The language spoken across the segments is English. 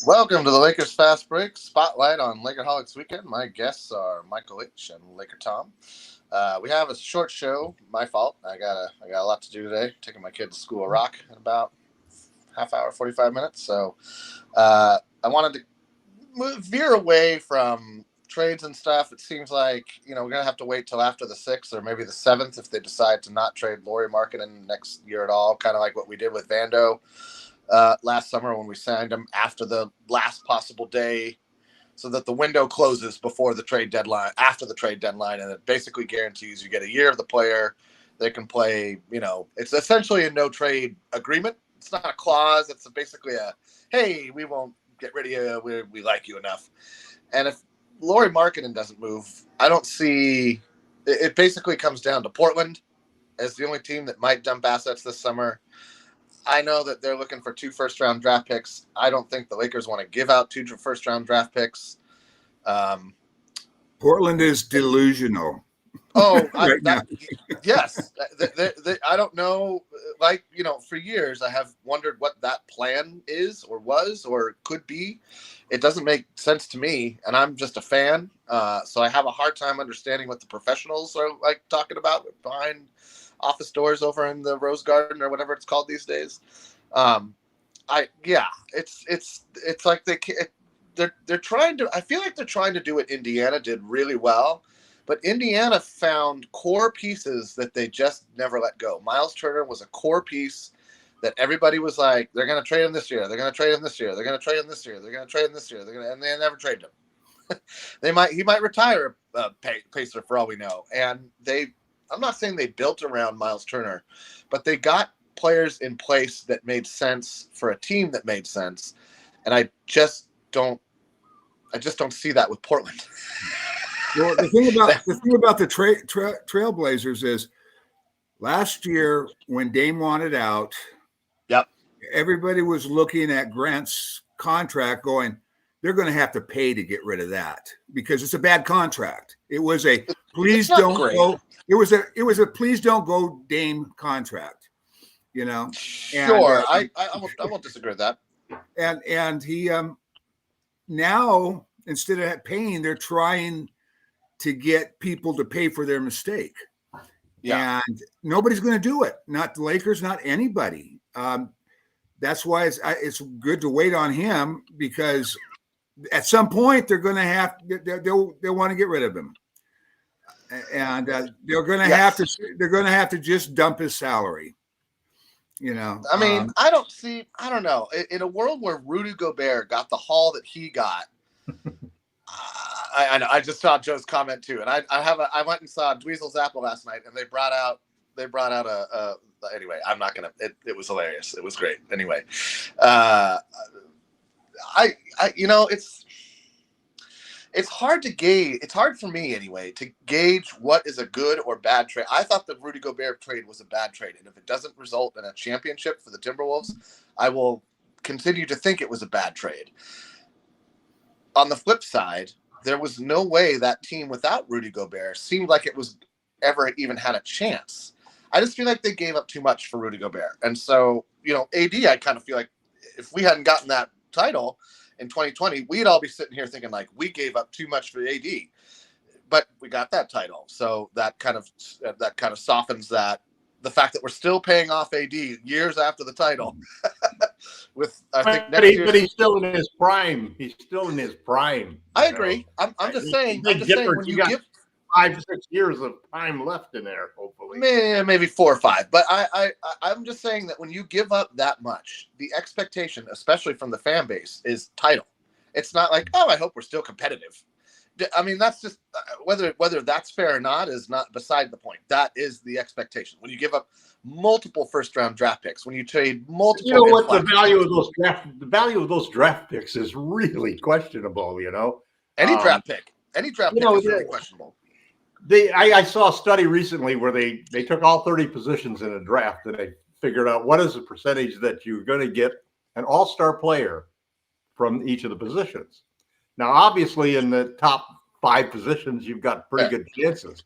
Welcome to the Lakers Fast Break Spotlight on Lakerholics Weekend. My guests are Michael H. and LakerTom. We have a short show. My fault. I got a lot to do today. Taking my kid to School of Rock in about half hour, 45 minutes. So I wanted to veer away from trades and stuff. It seems like we're gonna have to wait till after the 6th or maybe the 7th if they decide to not trade Lauri Markkanen next year at all. Kind of like what we did with Vando last summer when we signed him after the last possible day, so that the window closes before the trade deadline, after the trade deadline, and it basically guarantees you get a year of the player. They can play. It's essentially a no trade agreement. It's not a clause. It's basically a, hey, we won't get rid of you. We like you enough. And if Lauri Markkanen doesn't move, I don't see. It basically comes down to Portland as the only team that might dump assets this summer. I know that they're looking for 2 first-round draft picks. I don't think the Lakers want to give out 2 first-round draft picks. Portland is delusional. Yes. I don't know. For years, I have wondered what that plan is or was or could be. It doesn't make sense to me, and I'm just a fan. So I have a hard time understanding what the professionals are talking about behind office doors over in the Rose Garden or whatever it's called these days. It's like they're trying to. I feel like they're trying to do what Indiana did really well, but Indiana found core pieces that they just never let go. Miles Turner was a core piece that everybody was like, they're going to trade him this year. They're going to trade him this year. They're going to trade him this year. They're going to trade him this year. And they never traded him. He might retire a Pacer for all we know. And I'm not saying they built around Miles Turner, but they got players in place that made sense for a team that made sense. And I just don't see that with Portland. Well, the thing about the Trailblazers is last year when Dame wanted out, yep, everybody was looking at Grant's contract going, they're going to have to pay to get rid of that because it's a bad contract. It was a please don't go. It was a please don't go Dame contract, Sure, I won't disagree with that. And he now instead of paying, they're trying to get people to pay for their mistake. Yeah. And nobody's going to do it. Not the Lakers, not anybody. That's why it's good to wait on him because at some point they're going to they'll want to get rid of him. And they're going to have to just dump his salary. I mean, I don't know. In a world where Rudy Gobert got the haul that he got, I just saw Joe's comment too, and I went and saw Dweezil's Apple last night, and they brought out a anyway. I'm not gonna. It was hilarious. It was great. Anyway, it's hard to gauge. It's hard for me anyway to gauge what is a good or bad trade. I thought the Rudy Gobert trade was a bad trade, and if it doesn't result in a championship for the Timberwolves, I will continue to think it was a bad trade. On the flip side, there was no way that team without Rudy Gobert seemed like it was ever even had a chance. I just feel like they gave up too much for Rudy Gobert. And so, AD, I kind of feel like if we hadn't gotten that title in 2020, we'd all be sitting here thinking like we gave up too much for AD. But we got that title. So that kind of softens the fact that we're still paying off AD years after the title. With but he's still in his prime. He's still in his prime. I agree. I'm just saying. When you give 5 to 6 years of time left in there, hopefully, maybe 4 or 5. But I'm just saying that when you give up that much, the expectation, especially from the fan base, is title. It's not like, oh, I hope we're still competitive. I mean, that's just whether that's fair or not is not beside the point. That is the expectation. When you give up multiple first-round draft picks, when you trade multiple, the value of those draft picks is really questionable. Any draft pick is really questionable. I saw a study recently where they took all 30 positions in a draft and they figured out what is the percentage that you're going to get an all-star player from each of the positions. Now, obviously, in the top 5 positions, you've got pretty good chances.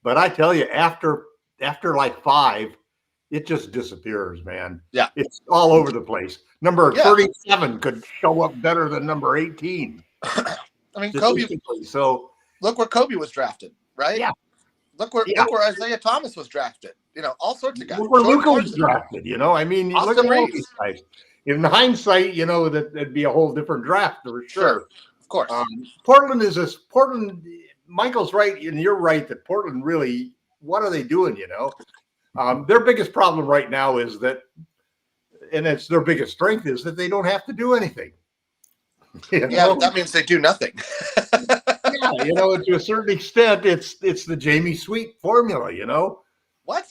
But I tell you, after like 5, it just disappears, man. Yeah. It's all over the place. Number 37 could show up better than number 18. I mean, Kobe. So look where Kobe was drafted, right? Yeah. Look where Isaiah Thomas was drafted. All sorts of guys. Look where Luka was drafted. I mean, look at all these guys. In hindsight, that'd be a whole different draft for sure. Of course. Portland. Michael's right, and you're right that Portland really. What are they doing? Their biggest problem right now is that, and it's their biggest strength is that they don't have to do anything. Yeah, that means they do nothing. To a certain extent, it's the Jamie Sweet formula. What?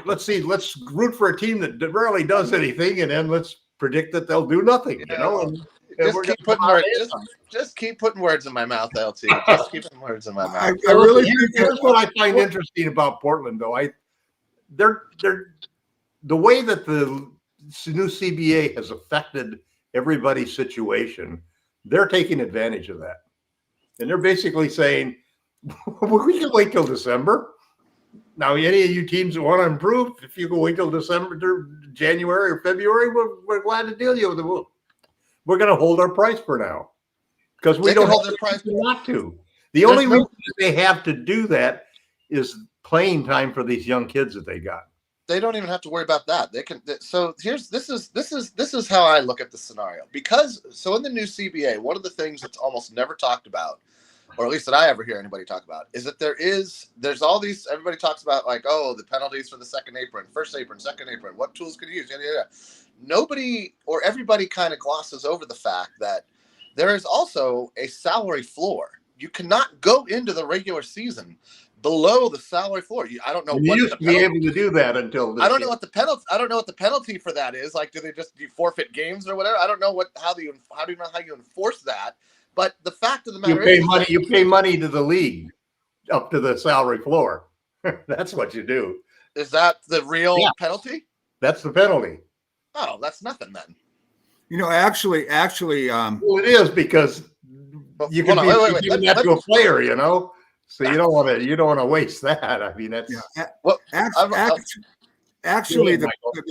Let's root for a team that rarely does anything, and then let's predict that they'll do nothing. Just keep putting words in my mouth, LT. Just keep putting words in my mouth. I really here's what I find interesting about Portland, though. They're the way that the new CBA has affected everybody's situation. They're taking advantage of that, and they're basically saying, "We can wait till December." Now, any of you teams that want to improve, if you can wait till December, January, or February, we're glad to deal with it. We're going to hold our price for now because we don't hold their price not to. The only reason they have to do that is playing time for these young kids that they got. They don't even have to worry about that. They can. So this is how I look at the scenario. Because in the new CBA, one of the things that's almost never talked about, or at least that I ever hear anybody talk about, is that there's all these, everybody talks about the penalties for the second apron, first apron, second apron, what tools could you use? Nobody or everybody kind of glosses over the fact that there is also a salary floor. You cannot go into the regular season below the salary floor. I don't know. You used to be able to do that until I don't know what the penalty. I don't know what the penalty for that is. Do you forfeit games or whatever? I don't know how do you enforce that? But the fact of the matter is, you pay money to the league up to the salary floor. That's what you do. Is that the real penalty? That's the penalty. Oh, that's nothing then. Actually, well, it is because you can be giving that to a player, So you don't want to waste that. I mean, that's actually the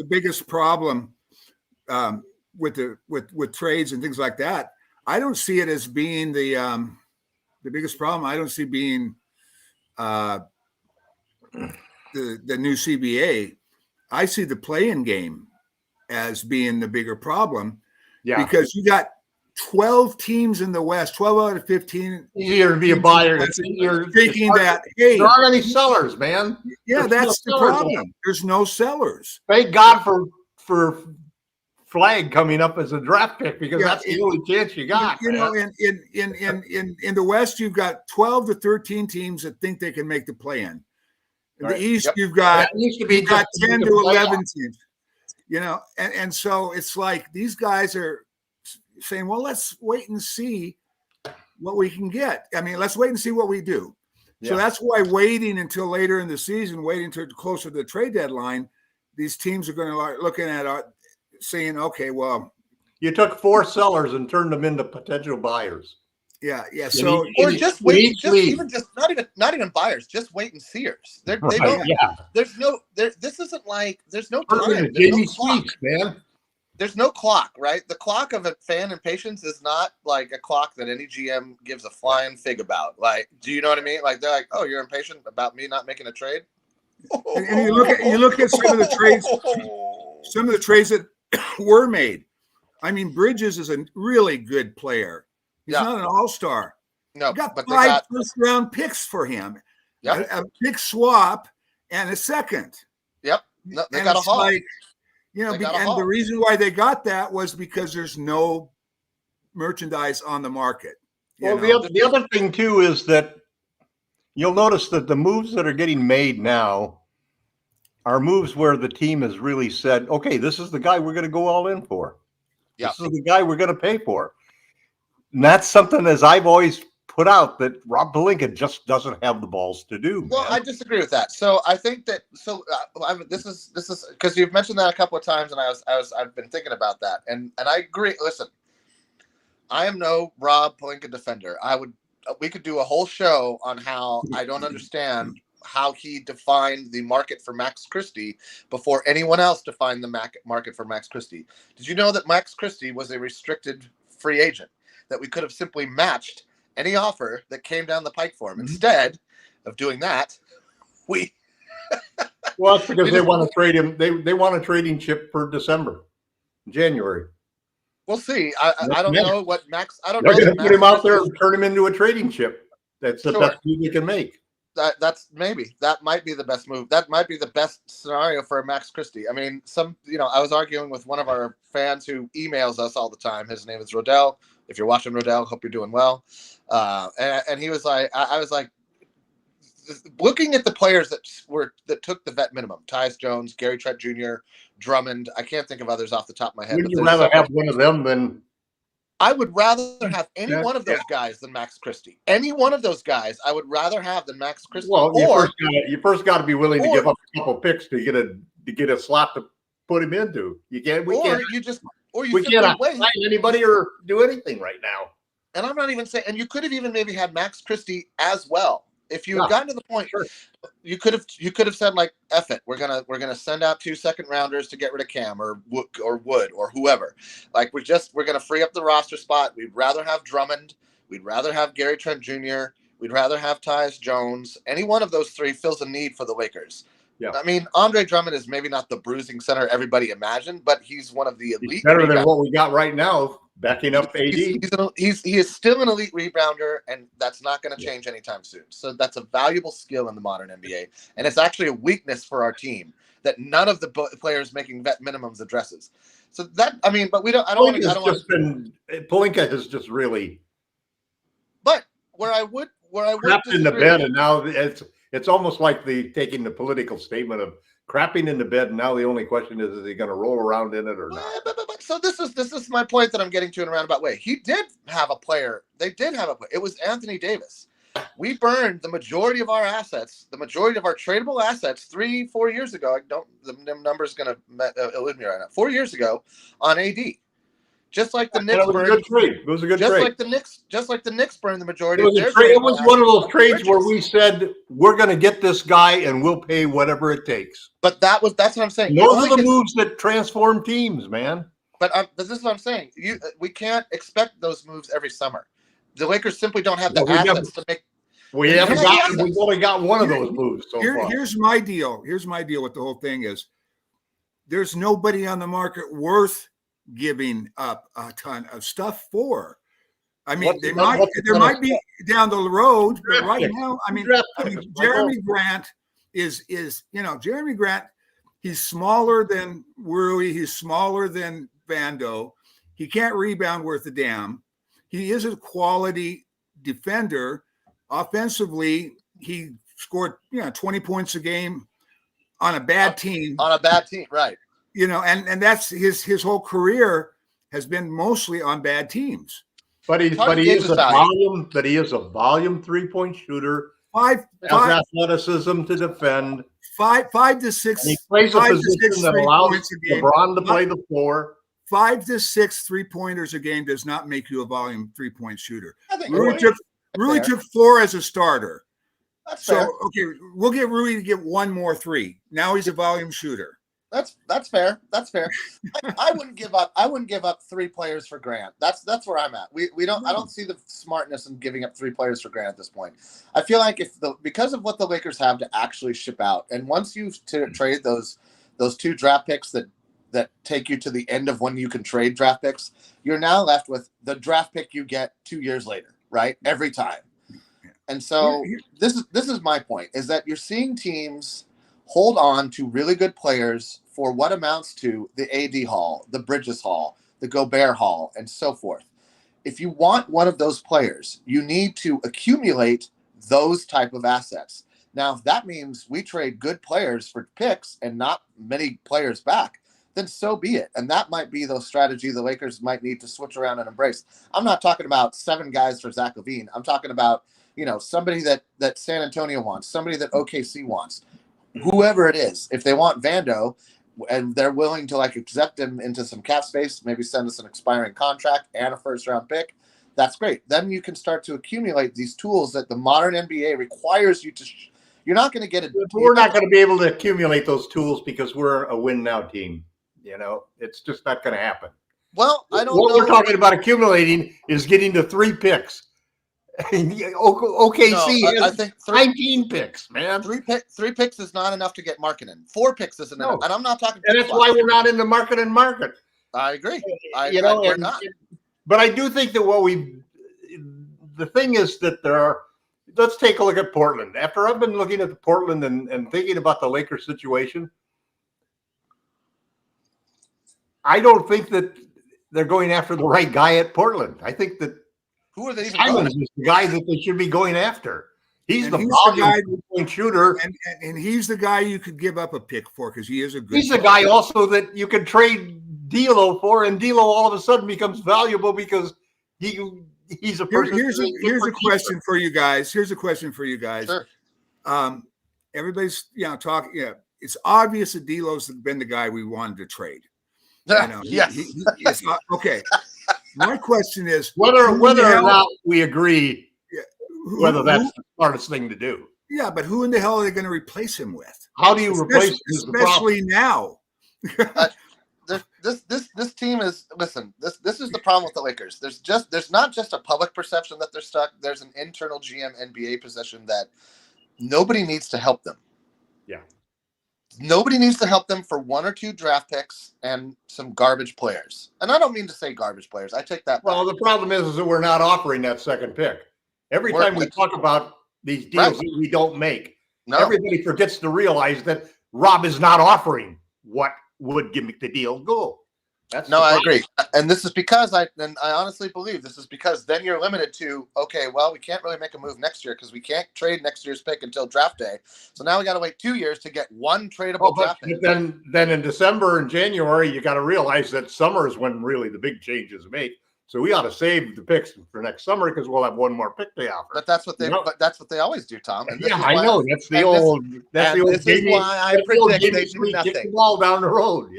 biggest problem with trades and things like that. I don't see it as being the biggest problem. I don't see being the new CBA. I see the play-in game as being the bigger problem. Yeah, because you got 12 teams in the West, 12 out of 15. Easier to be a buyer. You're thinking that, hey, there aren't any sellers, man. Yeah, that's the problem. There's no sellers. Thank God for Flag coming up as a draft pick because that's the only chance you got. In the West, you've got 12 to 13 teams that think they can make the play-in. In the East, you've got 10 to 11 teams. And so it's like these guys are saying, well, let's wait and see what we can get. I mean, let's wait and see what we do. Yeah. So that's why waiting until later in the season, waiting until closer to the trade deadline, these teams are going to looking at saying, okay, well, you took 4 sellers and turned them into potential buyers. Yeah. So just wait, not even buyers, just wait and seers. They don't. Yeah. There's no time. Jamie Sweet, man. There's no clock, right? The clock of a fan impatience is not like a clock that any GM gives a flying fig about. Do you know what I mean? They're like, oh, you're impatient about me not making a trade. And you look at some of the trades that were made. I mean, Bridges is a really good player. He's not an all-star. No, got 5 first-round picks for him. Yep. A big swap and a second. Yep. No, they got a haul. And the reason why they got that was because there's no merchandise on the market. The other thing too is that you'll notice that the moves that are getting made now are moves where the team has really said, okay, this is the guy we're going to go all in for. Yeah. This is the guy we're going to pay for. And that's something, as I've always put out, that Rob Pelinka just doesn't have the balls to do. Well, I disagree with that. So I think that this is because you've mentioned that a couple of times, and I've been thinking about that, and I agree. Listen, I am no Rob Pelinka defender. We could do a whole show on how I don't understand how he defined the market for Max Christie before anyone else defined the market for Max Christie. Did you know that Max Christie was a restricted free agent, that we could have simply matched any offer that came down the pike for him? Instead of doing that, we well, it's because they want to trade him. They want a trading chip for January. We'll see. I don't know what Max. I don't They're know. going to put him out there and turn him into a trading chip. That's the best move they can make. That's maybe that might be the best move. That might be the best scenario for Max Christie. I mean, I was arguing with one of our fans who emails us all the time. His name is Rodell. If you're watching, Rodell, hope you're doing well. And he was like, I was like, looking at the players that took the vet minimum: Tyus Jones, Gary Trent Jr., Drummond. I can't think of others off the top of my head. Would you rather have one of them than? I would rather have any one of those guys than Max Christie. Any one of those guys, I would rather have than Max Christie. Well, you first got to be willing to give up a couple picks to get a slot to put him into. We can't sign anybody or do anything right now. And I'm not even saying. And you could have even maybe had Max Christie as well. If you had gotten to the point, you could have said, like, F it, we're gonna send out 2 second rounders to get rid of Cam or Wood or whoever. Like, we're gonna free up the roster spot. We'd rather have Drummond. We'd rather have Gary Trent Jr. We'd rather have Tyus Jones. Any one of those three fills a need for the Lakers. Yeah. I mean, Andre Drummond is maybe not the bruising center everybody imagined, but he's one of the elite. He's better than what we got right now, backing up AD. He is still an elite rebounder, and that's not going to change anytime soon. So that's a valuable skill in the modern NBA, and it's actually a weakness for our team that none of the players making vet minimums addresses. So that, I mean, but we don't. I don't want to. Pelinka has just really. But where I would crapped in the bed, and now it's almost like taking the political statement of crapping in the bed. And now the only question is he going to roll around in it or not? So this is my point that I'm getting to in a roundabout way. He did have a player. They did have a player. It was Anthony Davis. We burned the majority of our assets, the majority of our tradable assets 3-4 years ago. The number's going to elude me right now. 4 years ago on AD. Just like the Knicks burned. It was a good trade. Just like the Knicks burned the majority of their trade. It was one of those trades where we said we're going to get this guy and we'll pay whatever it takes. But that's what I'm saying. Those are the moves that transform teams, man. But this is what I'm saying. We can't expect those moves every summer. The Lakers simply don't have the assets to make. We've only got one of those moves so far. Here's my deal. Here's my deal with the whole thing is there's nobody on the market worth giving up a ton of stuff for. I mean, there might be down the road, but right now, I mean, Jeremy Grant is Jeremy Grant. He's smaller than Rui. He's smaller than Vando. He can't rebound worth a damn. He is a quality defender. Offensively, he scored 20 points a game on a bad team. On a bad team, right? And that's his whole career has been mostly on bad teams. But he is a volume 3-point shooter. Has athleticism to defend. 5 to 6. And he plays a position that allows LeBron to play the floor. 5 to 6 3-pointers a game does not make you a volume 3-point shooter. Rui took 4 as a starter. That's fair. Okay, we'll get Rui to get 1 more 3. Now he's a volume shooter. That's fair. That's fair. I wouldn't give up 3 players for Grant. That's where I'm at. I don't see the smartness in giving up 3 players for Grant at this point. I feel like because of what the Lakers have to actually ship out, and once you trade those 2 draft picks that take you to the end of when you can trade draft picks, you're now left with the draft pick you get 2 years later, right? Every time. And so this is my point, is that you're seeing teams hold on to really good players for what amounts to the AD Hall, the Bridges Hall, the Gobert Hall, and so forth. If you want one of those players, you need to accumulate those type of assets. Now, if that means we trade good players for picks and not many players back, then so be it. And that might be the strategy the Lakers might need to switch around and embrace. I'm not talking about 7 guys for Zach LaVine. I'm talking about, somebody that San Antonio wants, somebody that OKC wants, whoever it is. If they want Vando and they're willing to accept him into some cap space, maybe send us an expiring contract and a 1st-round pick, that's great. Then you can start to accumulate these tools that the modern NBA requires you You're not going to get it. We're not going to be able to accumulate those tools because we're a win now team. It's just not going to happen. Well, I don't know. What we're talking about accumulating is getting to 3 picks. OKC I think 19 picks, man. 3 picks is not enough to get marketing. 4 picks isn't enough. And I'm not talking. And that's why we're not in the market. I agree. We're not. But I do think that the thing is that let's take a look at Portland. After I've been looking at the Portland and thinking about the Lakers situation, I don't think that they're going after the right guy at Portland. I think that who are they even Simons is the guy that they should be going after. He's the guy point shooter. And he's the guy you could give up a pick for because he is a good He's the guy also that you could trade D'Lo for, and D'Lo all of a sudden becomes valuable because he's a person. Here's a question for you guys. Sure. Everybody's talking. Yeah, it's obvious that D'Lo's been the guy we wanted to trade. Yes. Okay. My question is whether or not we agree whether that's the smartest thing to do. Yeah, but who in the hell are they going to replace him with? How do you replace him? Especially now? This team is This is the problem with the Lakers. There's not just a public perception that they're stuck. There's an internal GM NBA position that nobody needs to help them. Yeah. Nobody needs to help them for 1 or 2 draft picks and some garbage players. And I don't mean to say garbage players. I take that back. Well, the problem is that we're not offering that second pick. Every time we talk about these deals that we don't make, everybody forgets to realize that Rob is not offering what would give the deal go. I agree. And this is because I honestly believe this is because then you're limited to, okay, well, we can't really make a move next year because we can't trade next year's pick until draft day. So now we got to wait 2 years to get one tradable draft pick. Then in December and January, you got to realize that summer is when really the big changes made. So we ought to save the picks for next summer because we'll have one more pick to offer. But that's what they always do, Tom. And I know. That's the old. This is why I predict they do nothing. Kick the ball down the road,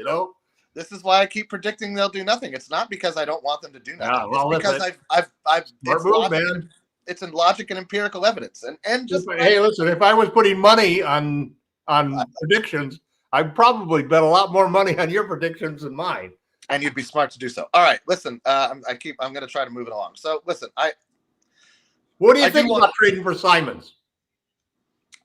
This is why I keep predicting they'll do nothing. It's not because I don't want them to do nothing. It's because it's in logic and empirical evidence. And just hey, listen, if I was putting money on predictions, I'd probably bet a lot more money on your predictions than mine. And you'd be smart to do so. All right, listen. I'm going to try to move it along. So listen, what do you think about trading for Simons?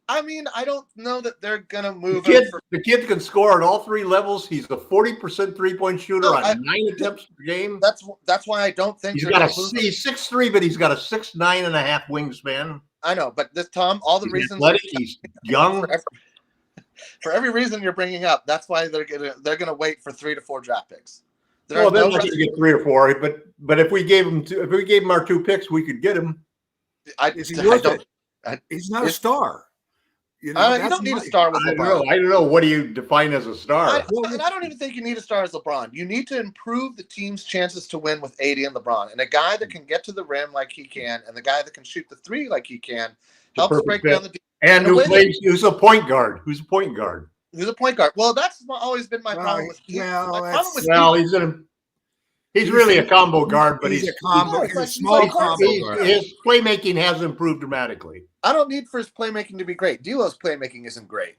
I mean, I don't know that they're going to move. The kid can score at all 3 levels. He's a 40% 3-point shooter on 9 attempts per game. That's why I don't think he's 6'3", but he's got a 6'9.5" wingspan. I know, but Tom, all the reasons he's young. For every reason you're bringing up, that's why they're gonna wait for 3 to 4 draft picks. Well, they're not going to get 3 or 4, but if we gave him our 2 picks, we could get him. He's not a star. You don't need a star with LeBron. I don't know. What do you define as a star? I don't even think you need a star as LeBron. You need to improve the team's chances to win with AD and LeBron. And a guy that can get to the rim like he can, and the guy that can shoot the 3 like he can, helps break down the defense. And who's a point guard? Who's a point guard? Well, that's always been my problem with Steve. He's really a combo guard, but he's a combo. He's a small combo guard. His playmaking has improved dramatically. I don't need for his playmaking to be great. D'Lo's playmaking isn't great.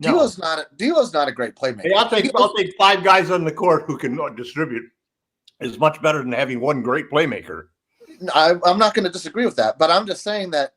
D'Lo's not a great playmaker. Hey, I'll take 5 guys on the court who can distribute. Is much better than having one great playmaker. I'm not going to disagree with that, but I'm just saying that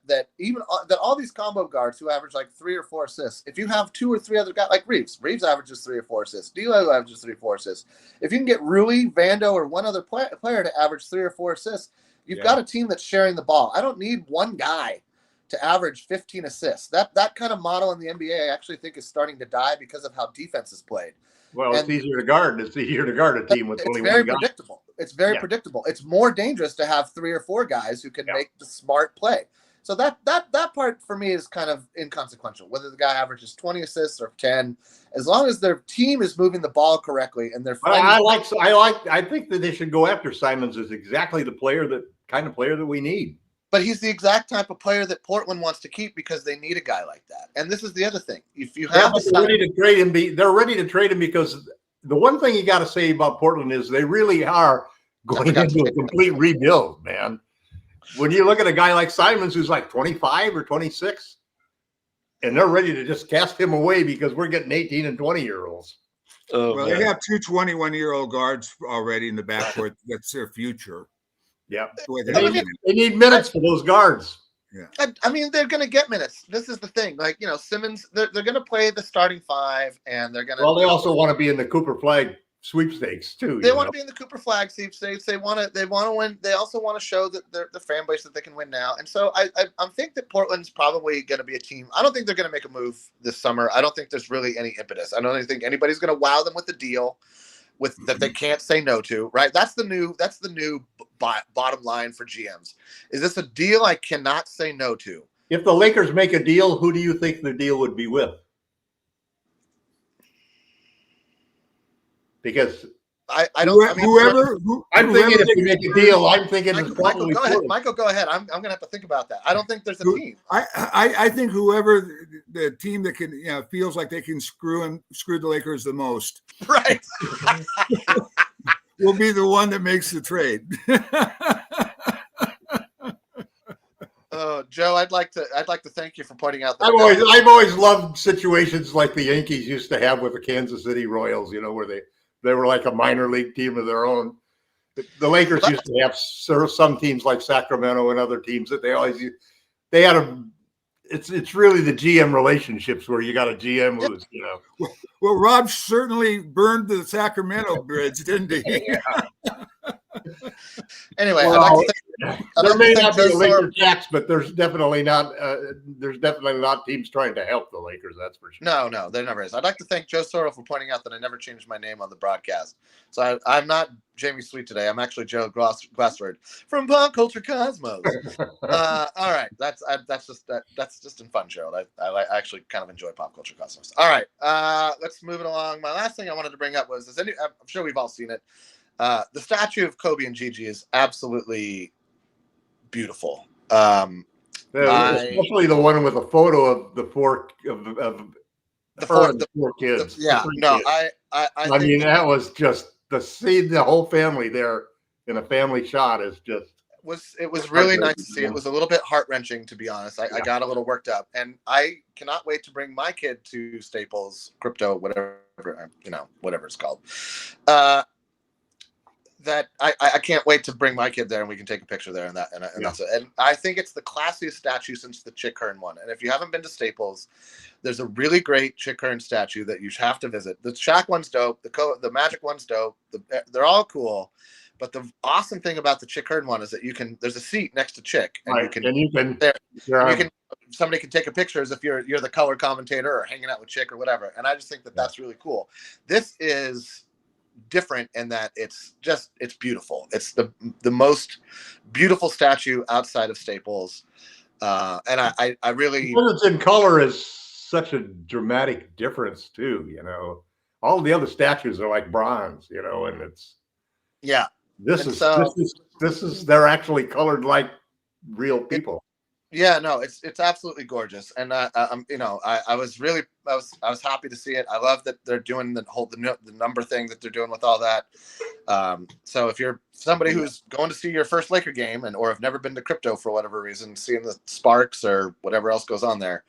all these combo guards who average like 3 or 4 assists, if you have 2 or 3 other guys like Reeves averages 3 or 4 assists, D'Lo averages 3 or 4 assists. If you can get Rui, Vando, or one other player to average 3 or 4 assists, you've got a team that's sharing the ball. I don't need one guy to average 15 assists. That kind of model in the NBA, I actually think, is starting to die because of how defense is played. Well, it's easier to guard. It's easier to guard a team with only one guy. It's very predictable. It's very predictable. It's more dangerous to have 3 or 4 guys who can make the smart play. So that part for me is kind of inconsequential. Whether the guy averages 20 assists or 10, as long as their team is moving the ball correctly and they're. I think that they should go after Simons as exactly the kind of player that we need. But he's the exact type of player that Portland wants to keep because they need a guy like that. And this is the other thing. If you have they're ready to trade him, they're ready to trade him because the one thing you got to say about Portland is they really are going into a complete rebuild, man. When you look at a guy like Simons who's like 25 or 26, and they're ready to just cast him away because we're getting 18 and 20-year-olds. Oh, well, they have two 21-year-old guards already in the backcourt. That's their future. Yeah, they need minutes for those guards. Yeah, I mean, they're going to get minutes. This is the thing. Like, Simmons, they're going to play the starting five, and they're going to. Well, they also want to be in the Cooper Flag sweepstakes too. They want to be in the Cooper Flag sweepstakes. They want to win. They also want to show that they're the fan base that they can win now. And so I think that Portland's probably going to be a team. I don't think they're going to make a move this summer. I don't think there's really any impetus. I don't think anybody's going to wow them with the deal that they can't say no to. Right? That's the new bottom line for GMs. Is this a deal I cannot say no to? If the Lakers make a deal, who do you think the deal would be with? Because I don't. I mean, I'm thinking if you make a deal, I'm thinking Michael, go ahead. Michael, go ahead. I'm gonna have to think about that. I don't think there's a team. I think whoever the team that can feels like they can screw the Lakers the most, right, will be the one that makes the trade. Joe, I'd like to thank you for pointing out that. I've always loved situations like the Yankees used to have with the Kansas City Royals. Where they were like a minor league team of their own. The Lakers used to have some teams like Sacramento and other teams that they had it's really the GM relationships where you got a GM who's, Well, Rob certainly burned the Sacramento bridge, didn't he? Yeah. Anyway, there may not be a Laker tax, but there's definitely not teams trying to help the Lakers. That's for sure. No, there never is. I'd like to thank Joe Sorrell for pointing out that I never changed my name on the broadcast. So I'm not Jamie Sweet today. I'm actually Joe Glassford from Pop Culture Cosmos. All right, that's just in fun, Joe. I actually kind of enjoy Pop Culture Cosmos. All right, let's move it along. My last thing I wanted to bring up was I'm sure we've all seen it. The statue of Kobe and Gigi is absolutely beautiful. Especially the one with a photo of the four kids. I mean, that was just the whole family there in a family shot is just. It was really nice to see. It was a little bit heart-wrenching, to be honest. I got a little worked up, and I cannot wait to bring my kid to Staples, Crypto, whatever it's called. That I can't wait to bring my kid there and we can take a picture there and that's it. And I think it's the classiest statue since the Chick Hearn one. And if you haven't been to Staples, there's a really great Chick Hearn statue that you have to visit. The Shaq one's dope. The Magic one's dope. They're all cool. But the awesome thing about the Chick Hearn one is that there's a seat next to Chick, and somebody can take a picture as if you're the color commentator or hanging out with Chick or whatever. And I just think that's really cool. This is different in that it's beautiful. It's the most beautiful statue outside of Staples, and I really. When it's in color is such a dramatic difference too. All the other statues are like bronze. And it's This is they're actually colored like real people. It's absolutely gorgeous, and I was happy to see it. I love that they're doing the number thing that they're doing with all that. So if you're somebody who's going to see your first Laker game or have never been to Crypto for whatever reason, seeing the sparks or whatever else goes on there,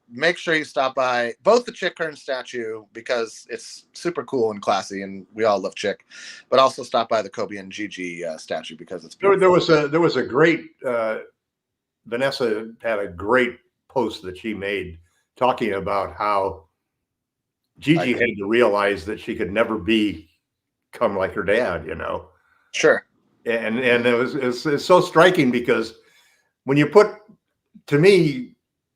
make sure you stop by both the Chick Hearn statue because it's super cool and classy, and we all love Chick, but also stop by the Kobe and Gigi statue because it's beautiful. There was a great. Vanessa had a great post that she made talking about how Gigi had to realize that she could never become like her dad, Sure. And it's so striking because when you to me,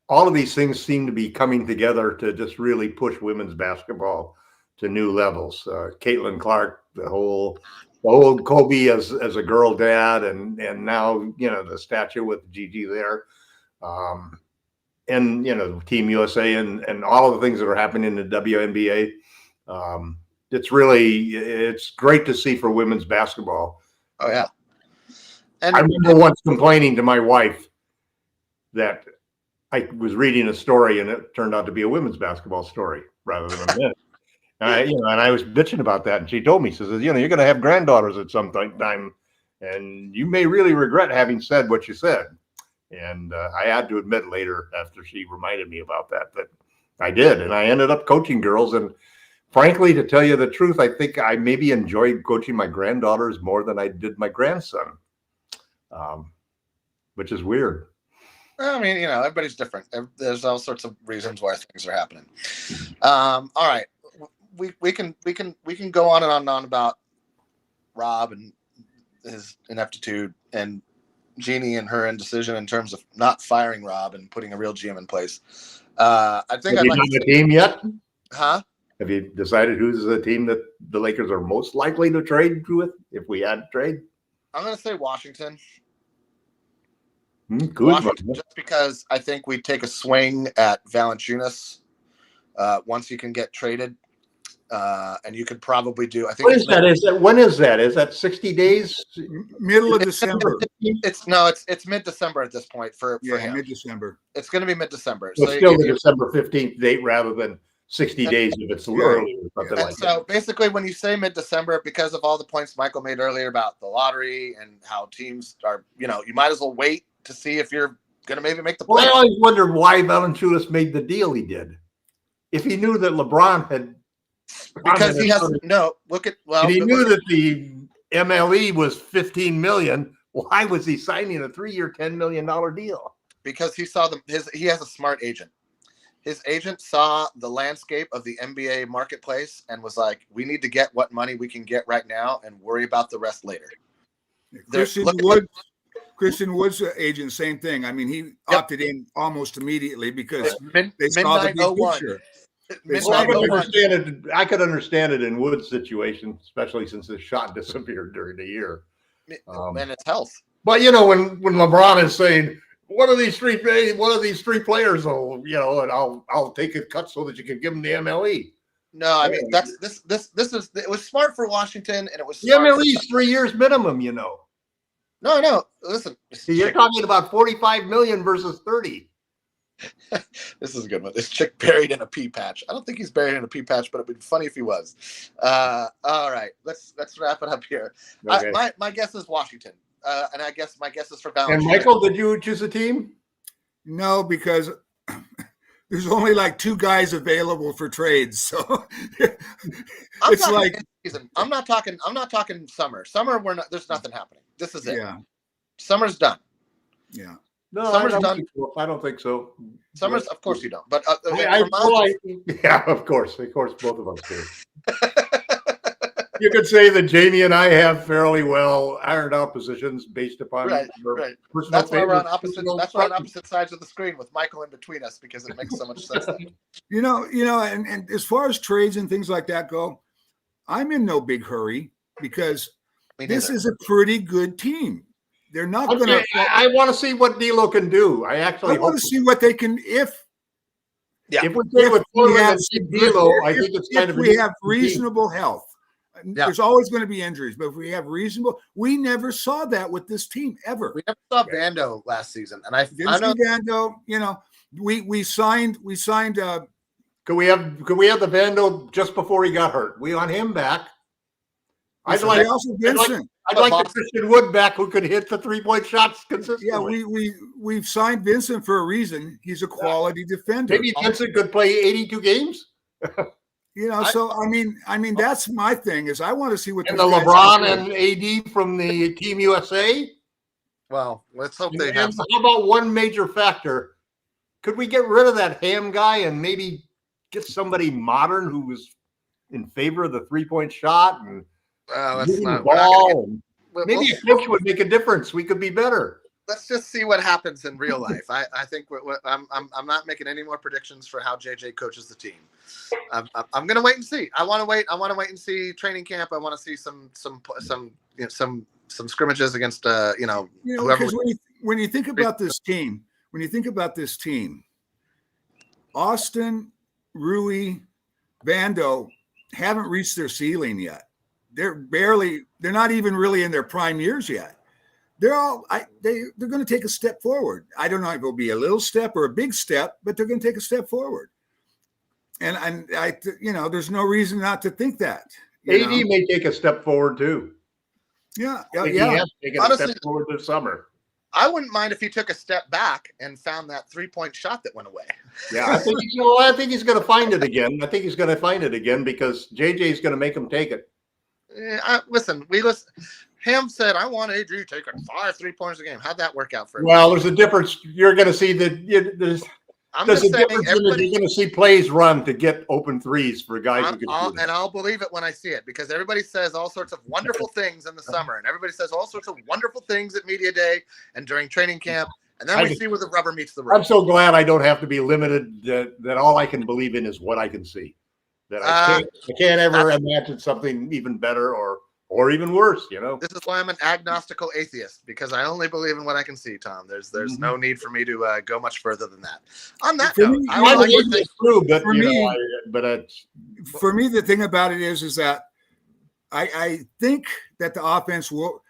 all of these things seem to be coming together to just really push women's basketball to new levels. Caitlin Clark, the whole Kobe as a girl dad, and now the statue with Gigi there, and Team USA and all of the things that are happening in the WNBA. It's great to see for women's basketball. Oh yeah, and I remember once complaining to my wife that I was reading a story and it turned out to be a women's basketball story rather than a men's. And I was bitching about that, and she told me, she says, you're going to have granddaughters at some time, and you may really regret having said what you said. And I had to admit later after she reminded me about that I did. And I ended up coaching girls. And frankly, to tell you the truth, I think I maybe enjoyed coaching my granddaughters more than I did my grandson, which is weird. I mean, everybody's different. There's all sorts of reasons why things are happening. All right, we can go on and on about Rob and his ineptitude and Jeannie and her indecision in terms of not firing Rob and putting a real GM in place. I think Have you done the team yet? Huh? Have you decided who's the team that the Lakers are most likely to trade with if we had to trade? I'm going to say Washington. Good Washington, one. just because I think we'd take a swing at Valanciunas once he can get traded. And you could probably do. I think. When is that? Is that 60 days? Middle of December. It's mid-December at this point for him. Mid-December. It's going to be mid-December. So still the December 15th date rather than 60 days if it's early or something like that. So basically, when you say mid-December, because of all the points Michael made earlier about the lottery and how teams are, you might as well wait to see if you're going to maybe make the playoffs. Well, I always wondered why Valanciunas made the deal he did. If he knew that LeBron had. Because he has no look at well. And he knew that the MLE was $15 million. Why was he signing a 3-year, $10 million deal? Because he saw he has a smart agent. His agent saw the landscape of the NBA marketplace and was like, "We need to get what money we can get right now and worry about the rest later." Christian Wood's agent, same thing. I mean, he opted in almost immediately because they saw the big picture. I could understand it in Wood's situation, especially since his shot disappeared during the year. And it's health. But when LeBron is saying one of these three players will, and I'll take a cut so that you can give them the MLE. No, I mean it was smart for Washington, and it was the MLE is 3 years minimum. No, listen. You're talking about $45 million versus 30. This is a good one. This chick buried in a pea patch. I don't think he's buried in a pea patch, but it'd be funny if he was. All right, let's wrap it up here. Okay. My guess is Washington, and I guess my guess is for Valanciunas. And Michael, did you choose a team? No, because there's only like 2 guys available for trades, so it's like season. I'm not talking summer. Summer, there's nothing happening. This is it. Yeah, summer's done. Yeah. No, summer's done. I don't think so. Summer's, of course you don't. But yeah, of course, both of us do. You could say that Jamie and I have fairly well ironed out positions based upon right. That's why we're on opposite sides of the screen with Michael in between us because it makes so much sense. And as far as trades and things like that go, I'm in no big hurry because this is a pretty good team. They're not going to. I want to see what D'Lo can do. I want to see what they can. If we have D'Lo, I think it's kind of. We have reasonable health. Yeah. There's always going to be injuries, but if we have reasonable, we never saw that with this team ever. We never saw Vando last season, and I know Vando. We signed. Could we have the Vando just before he got hurt? We want him back. I'd like the Christian Wood back who could hit the 3-point shots consistently. Yeah, we've signed Vincent for a reason. He's a quality defender. Maybe Vincent could play 82 games. So I mean that's my thing is I want to see what the LeBron and AD from the Team USA. Well, let's hope they have. How about one major factor? Could we get rid of that Ham guy and maybe get somebody modern who was in favor of the 3-point shot and that's not ball? Maybe a coach would make a difference. We could be better. Let's just see what happens in real life. I think I'm not making any more predictions for how JJ coaches the team. I'm going to wait and see. I want to wait and see training camp. I want to see some scrimmages against whoever. When you think about this team, Austin, Rui, Vando haven't reached their ceiling yet. They're not even really in their prime years yet. They're going to take a step forward. I don't know if it'll be a little step or a big step, but they're going to take a step forward. And I there's no reason not to think that. AD may take a step forward too. Yeah. He has taken a step forward this summer. I wouldn't mind if he took a step back and found that 3-point shot that went away. Yeah, I think he's going to find it again. I think he's going to find it again because JJ's going to make him take it. Listen. Ham said, "I want AJ taking 5 3-pointers a game." How'd that work out for him? Well, there's a difference. You're going to see that there's a difference in that you're going to see plays run to get open threes for guys who can shoot. And I'll believe it when I see it, because everybody says all sorts of wonderful things in the summer, and everybody says all sorts of wonderful things at media day and during training camp, and then we see where the rubber meets the road. I'm so glad I don't have to be limited. That all I can believe in is what I can see. That I can't ever imagine something even better or even worse, you know. This is why I'm an agnostical atheist, because I only believe in what I can see, Tom. There's no need for me to go much further than that. On that note, for me, the thing about it is that I think that the offense will.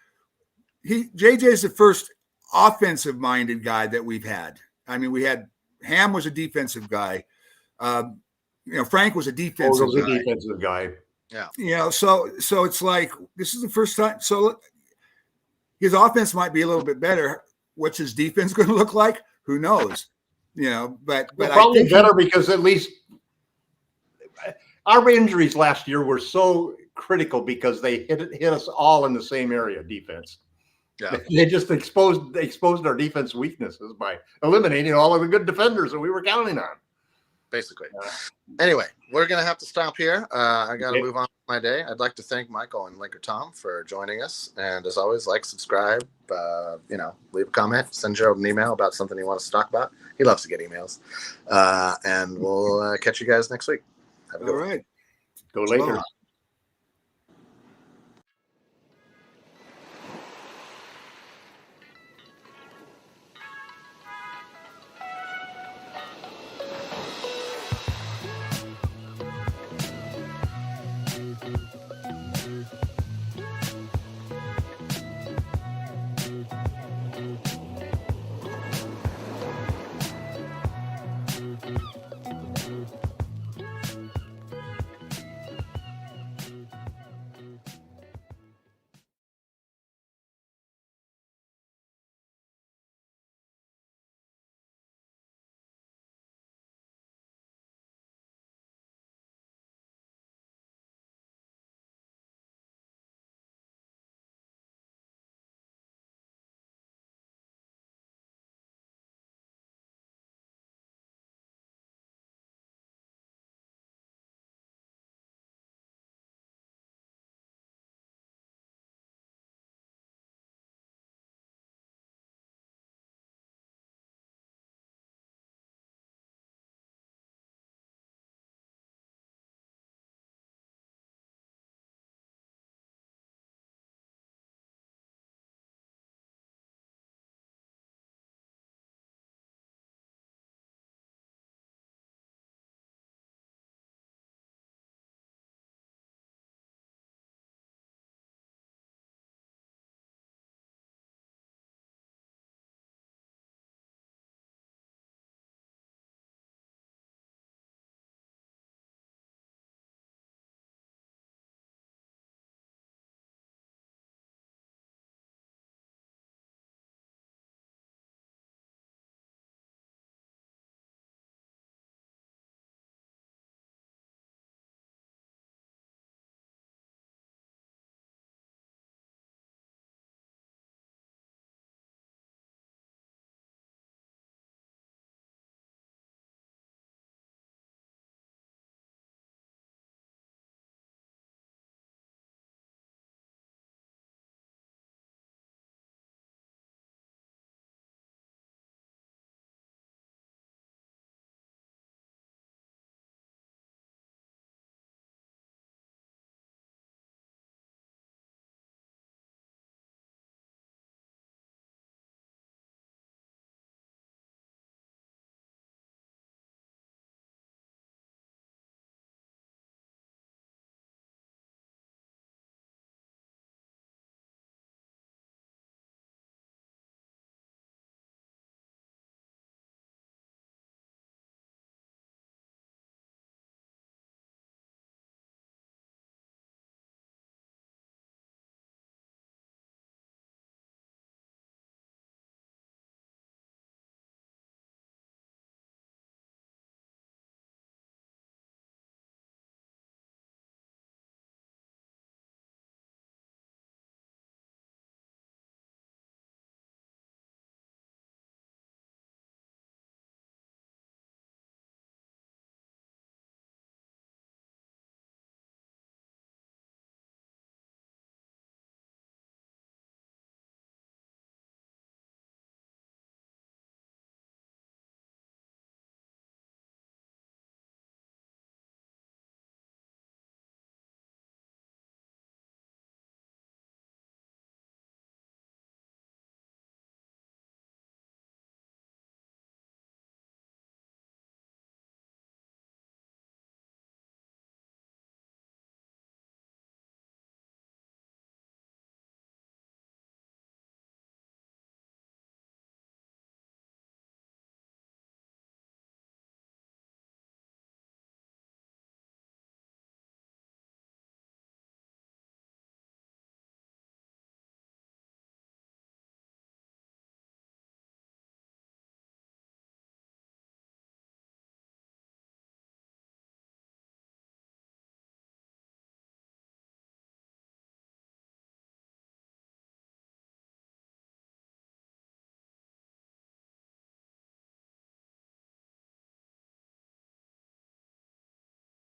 JJ is the first offensive-minded guy that we've had. I mean, we had Ham was a defensive guy. Frank was a defensive guy. Yeah. So it's like this is the first time. So his offense might be a little bit better. What's his defense going to look like? Who knows? But probably I think better because at least our injuries last year were so critical because they hit us all in the same area. Defense. Yeah. They just exposed our defense weaknesses by eliminating all of the good defenders that we were counting on. Basically. Anyway, we're going to have to stop here. I got to move on with my day. I'd like to thank Michael and LakerTom for joining us. And as always, like, subscribe, leave a comment, send Gerald an email about something you want us to talk about. He loves to get emails. And we'll catch you guys next week. Have a good one. Go Lakers.